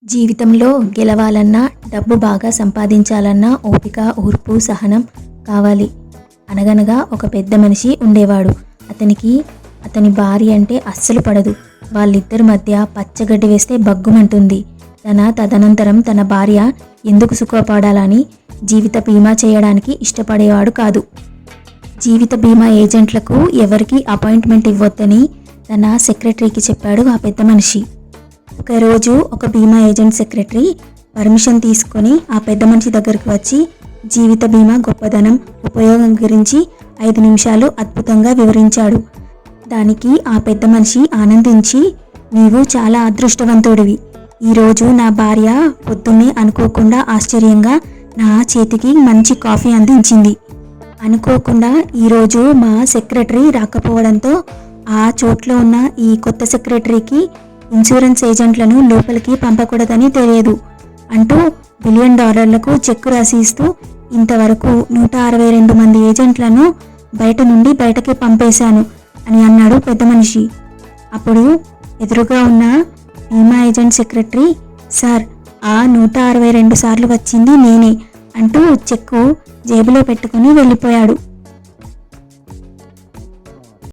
జీవితంలో గెలవాలన్నా, డబ్బు బాగా సంపాదించాలన్నా ఓపిక, ఓర్పు, సహనం కావాలి. అనగనగా ఒక పెద్ద మనిషి ఉండేవాడు. అతని భార్య అంటే అస్సలు పడదు. వాళ్ళిద్దరి మధ్య పచ్చగడ్డి వేస్తే బగ్గుమంటుంది. తదనంతరం తన భార్య ఎందుకు సుఖపడాలని జీవిత బీమా చేయడానికి ఇష్టపడేవాడు కాదు. జీవిత బీమా ఏజెంట్లకు ఎవరికి అపాయింట్మెంట్ ఇవ్వొద్దని తన సెక్రటరీకి చెప్పాడు ఆ పెద్ద మనిషి. ఒకరోజు ఒక బీమా ఏజెంట్ సెక్రటరీ పర్మిషన్ తీసుకొని ఆ పెద్ద మనిషి దగ్గరికి వచ్చి జీవిత బీమా గొప్పదనం, ఉపయోగం గురించి 5 నిమిషాలు అద్భుతంగా వివరించాడు. దానికి ఆ పెద్ద మనిషి ఆనందించి, నీవు చాలా అదృష్టవంతుడివి. ఈరోజు నా భార్య పొద్దున్నే అనుకోకుండా ఆశ్చర్యంగా నా చేతికి మంచి కాఫీ అందించింది. అనుకోకుండా ఈరోజు మా సెక్రటరీ రాకపోవడంతో ఆ చోట్లో ఉన్న ఈ కొత్త సెక్రటరీకి ఇన్సూరెన్స్ ఏజెంట్లను లోపలికి పంపకూడదని తెలియదు అంటూ $1 బిలియన్ చెక్కు రాసి ఇస్తూ ఇంతవరకు 162 మంది ఏజెంట్లను బయటకి పంపేశాను అని అన్నాడు పెద్ద మనిషి. అప్పుడు ఎదురుగా ఉన్న బీమా ఏజెంట్ సెక్రటరీ, సార్, ఆ 162 సార్లు వచ్చింది నేనే అంటూ చెక్కు జేబులో పెట్టుకుని వెళ్ళిపోయాడు.